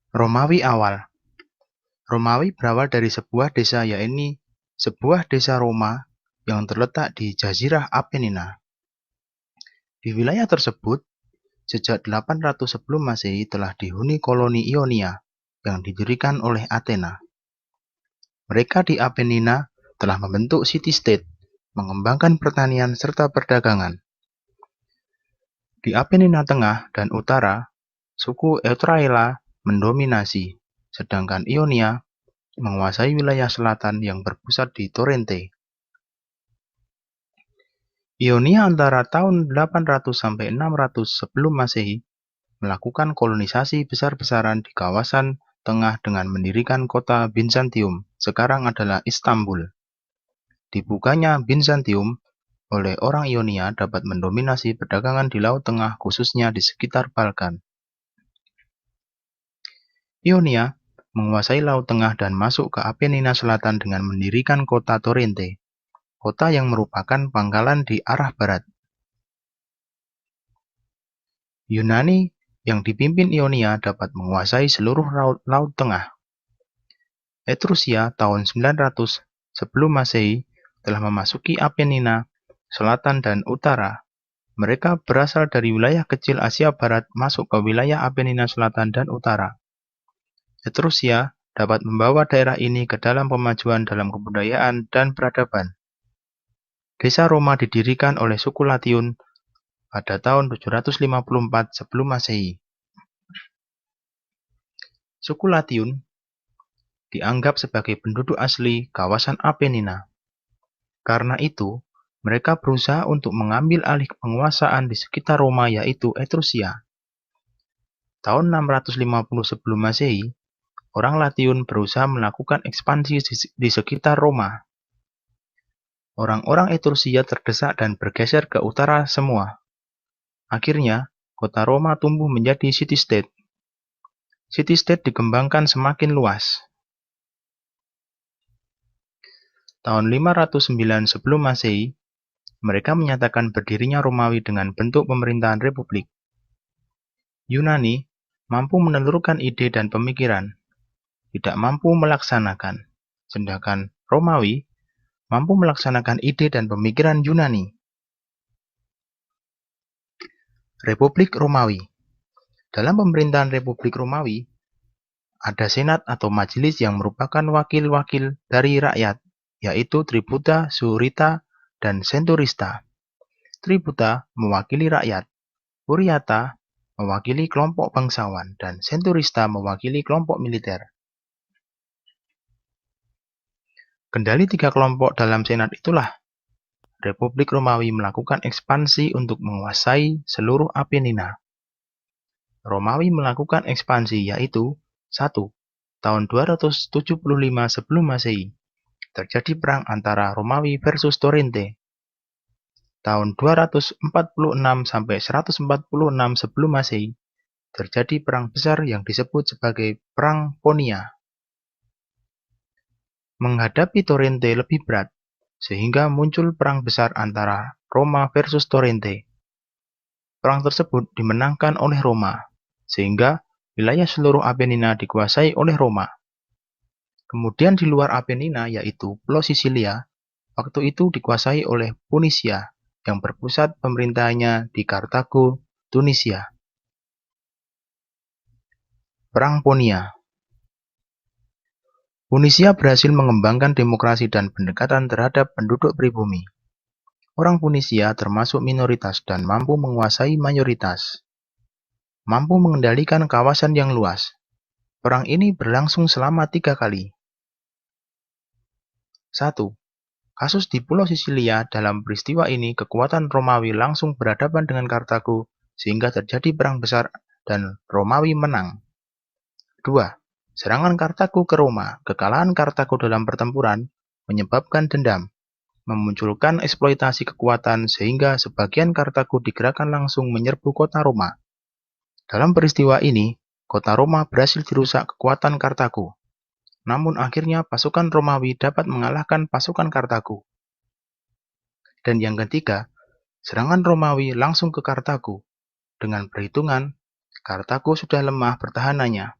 Romawi awal. Romawi berawal dari sebuah desa, yaitu sebuah desa Roma yang terletak di Jazirah Apenina. Di wilayah tersebut, sejak 800 sebelum Masehi telah dihuni koloni Ionia yang didirikan oleh Athena. Mereka di Apenina telah membentuk city-state, mengembangkan pertanian serta perdagangan. Di Apenina Tengah dan Utara, suku Eutraela mendominasi, sedangkan Ionia menguasai wilayah selatan yang berpusat di Torrente. Ionia antara tahun 800 sampai 600 sebelum Masehi melakukan kolonisasi besar-besaran di kawasan tengah dengan mendirikan kota Bizantium, sekarang adalah Istanbul. Dibukanya Bizantium oleh orang Ionia dapat mendominasi perdagangan di Laut Tengah, khususnya di sekitar Balkan. Ionia menguasai Laut Tengah dan masuk ke Apenina Selatan dengan mendirikan kota Torrente, kota yang merupakan pangkalan di arah barat. Yunani yang dipimpin Ionia dapat menguasai seluruh Laut Tengah. Etrusia tahun 900 sebelum Masehi telah memasuki Apenina Selatan dan Utara. Mereka berasal dari wilayah kecil Asia Barat masuk ke wilayah Apenina Selatan dan Utara. Etrusia dapat membawa daerah ini ke dalam pemajuan dalam kebudayaan dan peradaban. Desa Roma didirikan oleh suku Latium pada tahun 754 sebelum Masehi. Suku Latium dianggap sebagai penduduk asli kawasan Apenina. Karena itu, mereka berusaha untuk mengambil alih penguasaan di sekitar Roma, yaitu Etrusia. Tahun 650 sebelum Masehi, orang Latium berusaha melakukan ekspansi di sekitar Roma. Orang-orang Etrusia terdesak dan bergeser ke utara semua. Akhirnya, kota Roma tumbuh menjadi city-state. City-state dikembangkan semakin luas. Tahun 509 sebelum Masehi, mereka menyatakan berdirinya Romawi dengan bentuk pemerintahan republik. Yunani mampu menelurkan ide dan pemikiran, tidak mampu melaksanakan, sedangkan Romawi mampu melaksanakan ide dan pemikiran Yunani. Republik Romawi. Dalam pemerintahan Republik Romawi, ada senat atau majelis yang merupakan wakil-wakil dari rakyat, yaitu tributa, surita, dan centurista. Tributa mewakili rakyat, curiata mewakili kelompok bangsawan, dan centurista mewakili kelompok militer. Kendali tiga kelompok dalam senat itulah Republik Romawi melakukan ekspansi untuk menguasai seluruh Apenina. Romawi melakukan ekspansi yaitu 1. Tahun 275 sebelum Masehi terjadi perang antara Romawi versus Torrente. Tahun 246 sampai 146 sebelum Masehi terjadi perang besar yang disebut sebagai Perang Ponia. Menghadapi Torrente lebih berat, sehingga muncul perang besar antara Roma versus Torrente. Perang tersebut dimenangkan oleh Roma, sehingga wilayah seluruh Apenina dikuasai oleh Roma. Kemudian di luar Apenina, yaitu Pulau Sisilia, waktu itu dikuasai oleh Punisia, yang berpusat pemerintahannya di Kartago, Tunisia. Perang Ponia. Punisia berhasil mengembangkan demokrasi dan pendekatan terhadap penduduk pribumi. Orang Punisia termasuk minoritas dan mampu menguasai mayoritas. Mampu mengendalikan kawasan yang luas. Perang ini berlangsung selama 3 kali. 1. Kasus di Pulau Sisilia. Dalam peristiwa ini, kekuatan Romawi langsung berhadapan dengan Kartago, sehingga terjadi perang besar dan Romawi menang. 2. Serangan Kartago ke Roma. Kekalahan Kartago dalam pertempuran menyebabkan dendam, memunculkan eksploitasi kekuatan sehingga sebagian Kartago digerakkan langsung menyerbu kota Roma. Dalam peristiwa ini, kota Roma berhasil dirusak kekuatan Kartago. Namun akhirnya pasukan Romawi dapat mengalahkan pasukan Kartago. Dan yang ketiga, serangan Romawi langsung ke Kartago. Dengan perhitungan, Kartago sudah lemah pertahanannya.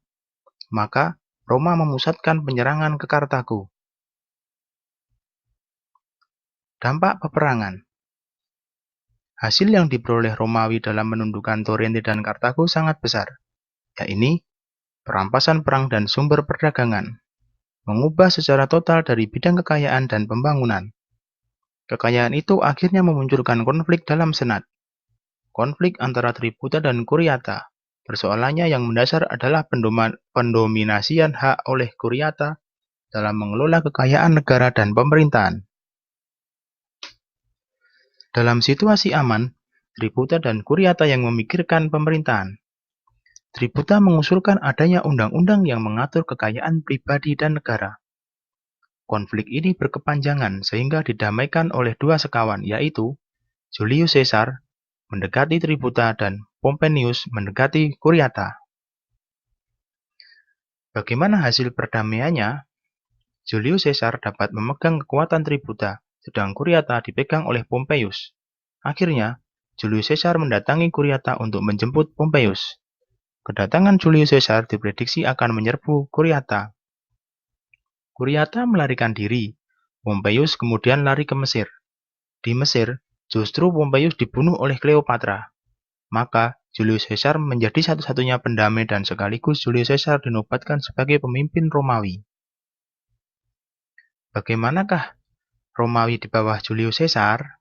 maka Roma memusatkan penyerangan ke Kartago. Dampak peperangan. Hasil yang diperoleh Romawi dalam menundukkan Torrente dan Kartago sangat besar, yaitu perampasan perang dan sumber perdagangan, mengubah secara total dari bidang kekayaan dan pembangunan. Kekayaan itu akhirnya memunculkan konflik dalam senat. Konflik antara Tributa dan Curiata. Persoalannya yang mendasar adalah pendominasian hak oleh Curiata dalam mengelola kekayaan negara dan pemerintahan. Dalam situasi aman, Tributa dan Curiata yang memikirkan pemerintahan. Tributa mengusulkan adanya undang-undang yang mengatur kekayaan pribadi dan negara. Konflik ini berkepanjangan sehingga didamaikan oleh dua sekawan, yaitu Julius Caesar mendekati Tributa dan Pompeius mendekati Curiata. Bagaimana hasil perdamaiannya? Julius Caesar dapat memegang kekuatan Tributa, sedang Curiata dipegang oleh Pompeius. Akhirnya, Julius Caesar mendatangi Curiata untuk menjemput Pompeius. Kedatangan Julius Caesar diprediksi akan menyerbu Curiata. Curiata melarikan diri. Pompeius kemudian lari ke Mesir. Di Mesir, justru Pompeius dibunuh oleh Cleopatra. Maka, Julius Caesar menjadi satu-satunya pendamai dan sekaligus Julius Caesar dinobatkan sebagai pemimpin Romawi. Bagaimanakah Romawi di bawah Julius Caesar?